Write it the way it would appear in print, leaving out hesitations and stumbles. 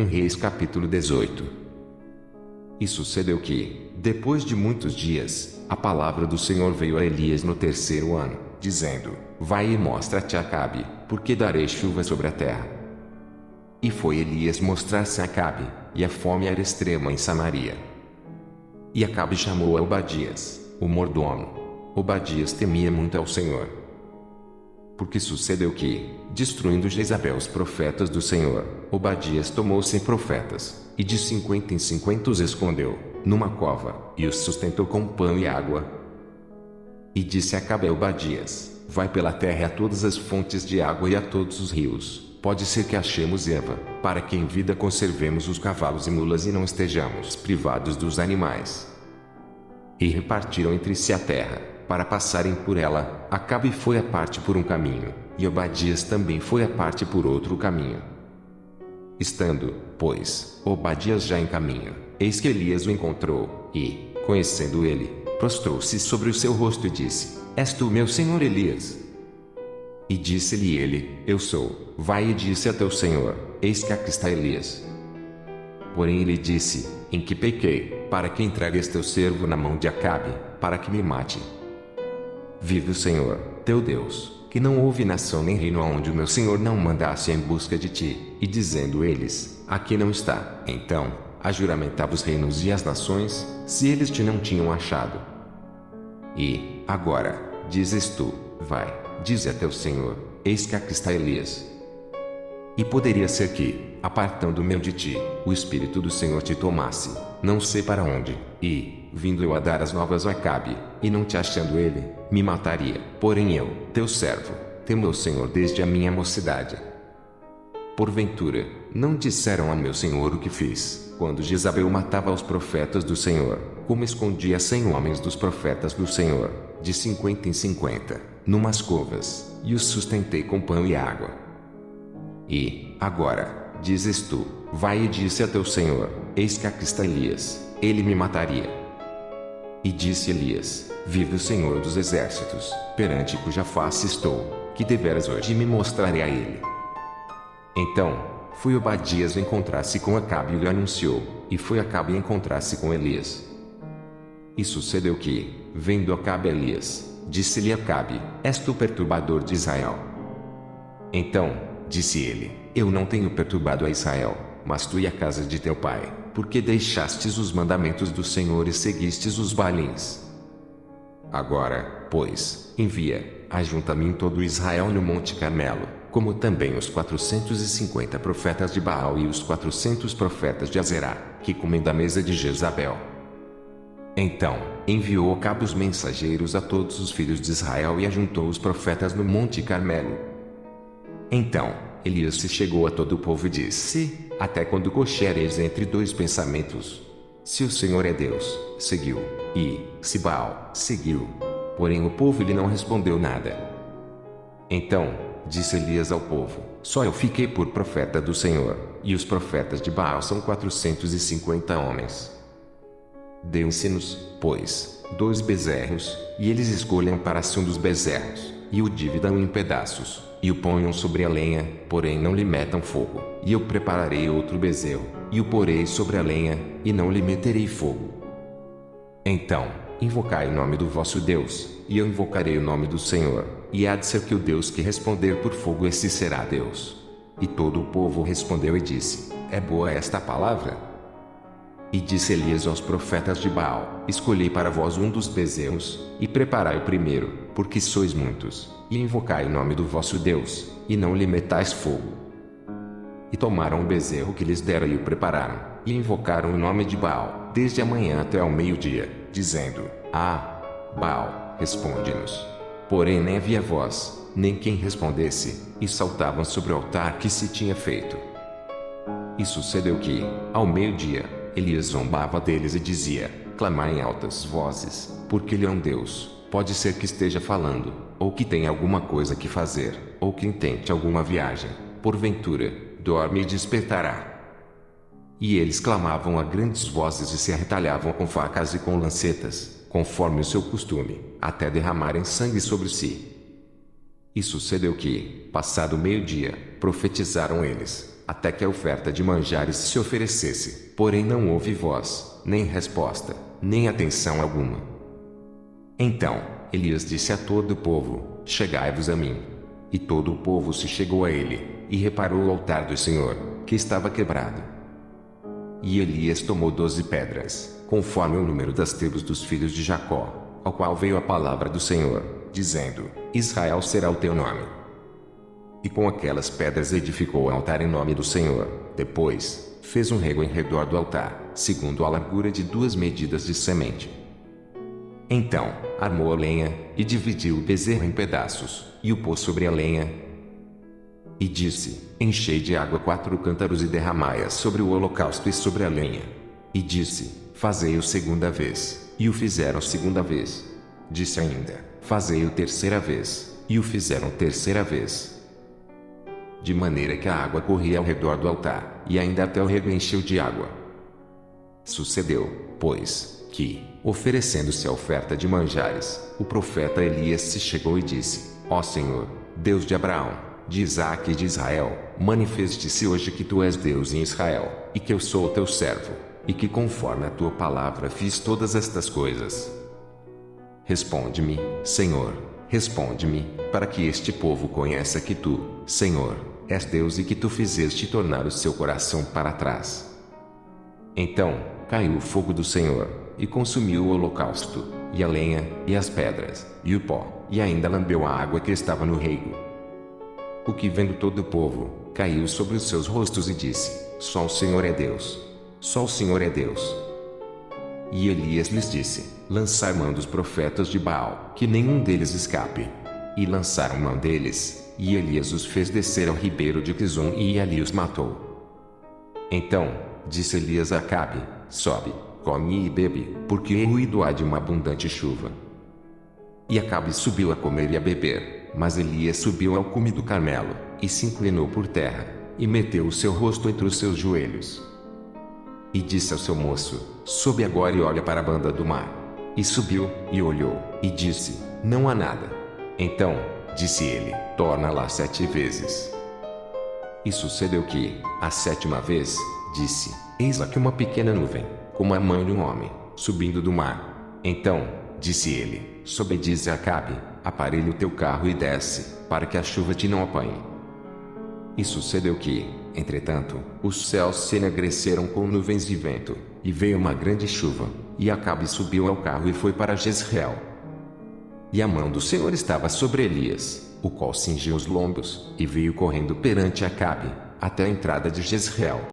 Reis capítulo 18. E sucedeu que, depois de muitos dias, a palavra do Senhor veio a Elias no terceiro ano, dizendo: Vai e mostra-te a Acabe, porque darei chuva sobre a terra. E foi Elias mostrar-se a Acabe, e a fome era extrema em Samaria. E Acabe chamou a Obadias, o mordomo. Obadias temia muito ao Senhor. Porque sucedeu que, destruindo Jezabel os profetas do Senhor, Obadias tomou 100 profetas, e de 50 em 50 os escondeu, numa cova, e os sustentou com pão e água. E disse Acabe a Obadias: Vai pela terra a todas as fontes de água e a todos os rios, pode ser que achemos erva, para que em vida conservemos os cavalos e mulas e não estejamos privados dos animais. E repartiram entre si a terra, para passarem por ela. Acabe foi a parte por um caminho, e Obadias também foi a parte por outro caminho. Estando, pois, Obadias já em caminho, eis que Elias o encontrou, e, conhecendo ele, prostrou-se sobre o seu rosto e disse: És tu meu senhor Elias? E disse-lhe ele: Eu sou. Vai e disse a teu senhor: Eis que aqui está Elias. Porém ele disse: Em que pequei, para que entregues teu servo na mão de Acabe, para que me mate? Vive o Senhor, teu Deus, que não houve nação nem reino aonde o meu Senhor não mandasse em busca de ti, e dizendo eles: Aqui não está. Então, ajuramentava os reinos e as nações, se eles te não tinham achado. E, agora, dizes tu: Vai, dize a teu Senhor: Eis que aqui está Elias. E poderia ser que, apartando-me de ti, o Espírito do Senhor te tomasse, não sei para onde, e, vindo eu a dar as novas a Acabe, e não te achando ele, me mataria. Porém eu, teu servo, temo ao Senhor desde a minha mocidade. Porventura, não disseram a meu Senhor o que fiz, quando Jezabel matava os profetas do Senhor, como escondia 100 homens dos profetas do Senhor, de 50 em 50, numas covas, e os sustentei com pão e água. E, agora, dizes tu: Vai e disse a teu Senhor: Eis que aqui está Elias, ele me mataria. E disse Elias: Vive o Senhor dos exércitos, perante cuja face estou, que deveras hoje me mostrarei a ele. Então, foi Obadias encontrar-se com Acabe e lhe anunciou, e foi Acabe encontrar-se com Elias. E sucedeu que, vendo Acabe Elias, disse-lhe Acabe: És tu perturbador de Israel? Então, disse ele: Eu não tenho perturbado a Israel, mas tu e a casa de teu pai, porque deixastes os mandamentos do Senhor e seguistes os Baalins. Agora, pois, envia, ajunta-me todo Israel no Monte Carmelo, como também os 450 profetas de Baal e os 400 profetas de Azerá, que comem da mesa de Jezabel. Então, enviou Acabe os mensageiros a todos os filhos de Israel e ajuntou os profetas no Monte Carmelo. Então, Elias se chegou a todo o povo e disse: Até quando cochereis entre dois pensamentos? Se o Senhor é Deus, seguiu, e, se Baal, seguiu. Porém o povo lhe não respondeu nada. Então, disse Elias ao povo: Só eu fiquei por profeta do Senhor, e os profetas de Baal são 450 homens. Deu-se-nos, pois, 2 bezerros, e eles escolham para si um dos bezerros, e o dividam em pedaços, e o ponham sobre a lenha, porém não lhe metam fogo. E eu prepararei outro bezerro, e o porei sobre a lenha, e não lhe meterei fogo. Então, invocai o nome do vosso Deus, e eu invocarei o nome do Senhor, e há de ser que o Deus que responder por fogo esse será Deus. E todo o povo respondeu e disse: É boa esta palavra? E disse Elias aos profetas de Baal: Escolhei para vós um dos bezerros, e preparai o primeiro, porque sois muitos, e invocai o nome do vosso Deus, e não lhe metais fogo. E tomaram o bezerro que lhes dera e o prepararam, e invocaram o nome de Baal, desde a manhã até ao meio-dia, dizendo: Ah, Baal, responde-nos. Porém nem havia voz, nem quem respondesse, e saltavam sobre o altar que se tinha feito. E sucedeu que, ao meio-dia, Elias zombava deles e dizia: Clamai em altas vozes, porque ele é um Deus, pode ser que esteja falando, ou que tenha alguma coisa que fazer, ou que intente alguma viagem, porventura, dorme e despertará. E eles clamavam a grandes vozes e se arretalhavam com facas e com lancetas, conforme o seu costume, até derramarem sangue sobre si. E sucedeu que, passado o meio-dia, profetizaram eles, até que a oferta de manjares se oferecesse. Porém não houve voz, nem resposta, nem atenção alguma. Então, Elias disse a todo o povo: chegai-vos a mim. E todo o povo se chegou a ele, e reparou o altar do Senhor, que estava quebrado. E Elias tomou 12 pedras, conforme o número das tribos dos filhos de Jacó, ao qual veio a palavra do Senhor, dizendo: Israel será o teu nome. E com aquelas pedras edificou o altar em nome do Senhor. Depois, fez um rego em redor do altar, segundo a largura de 2 medidas de semente. Então, armou a lenha, e dividiu o bezerro em pedaços, e o pôs sobre a lenha. E disse: enchei de água 4 cântaros e derramai-as sobre o holocausto e sobre a lenha. E disse: fazei-o segunda vez, e o fizeram segunda vez. Disse ainda: fazei-o terceira vez, e o fizeram terceira vez. De maneira que a água corria ao redor do altar, e ainda até o rego encheu de água. Sucedeu, pois, que, oferecendo-se a oferta de manjares, o profeta Elias se chegou e disse: ó Senhor, Deus de Abraão, de Isaque e de Israel, manifeste-se hoje que tu és Deus em Israel, e que eu sou o teu servo, e que conforme a tua palavra fiz todas estas coisas. Responde-me, Senhor, responde-me, para que este povo conheça que tu, Senhor, és Deus e que tu fizeste tornar o seu coração para trás. Então, caiu o fogo do Senhor, e consumiu o holocausto, e a lenha, e as pedras, e o pó, e ainda lambeu a água que estava no rego. O que vendo todo o povo, caiu sobre os seus rostos e disse: só o Senhor é Deus. Só o Senhor é Deus. E Elias lhes disse: lançai mão dos profetas de Baal, que nenhum deles escape. E lançaram mão deles, e Elias os fez descer ao ribeiro de Quizon e ali os matou. Então, disse Elias a Acabe: sobe, come e bebe, porque ruído há de uma abundante chuva. E Acabe subiu a comer e a beber, mas Elias subiu ao cume do Carmelo, e se inclinou por terra, e meteu o seu rosto entre os seus joelhos. E disse ao seu moço: sobe agora e olha para a banda do mar. E subiu, e olhou, e disse: não há nada. Então, disse ele: torna lá 7 vezes. E sucedeu que, a 7ª vez, disse: eis aqui uma pequena nuvem, como a mão de um homem, subindo do mar. Então, disse ele: sobe e dize a Acabe: aparelha o teu carro e desce, para que a chuva te não apanhe. E sucedeu que, entretanto, os céus se enegreceram com nuvens e vento, e veio uma grande chuva, e Acabe subiu ao carro e foi para Jezreel. E a mão do Senhor estava sobre Elias, o qual cingiu os lombos, e veio correndo perante Acabe, até a entrada de Jezreel.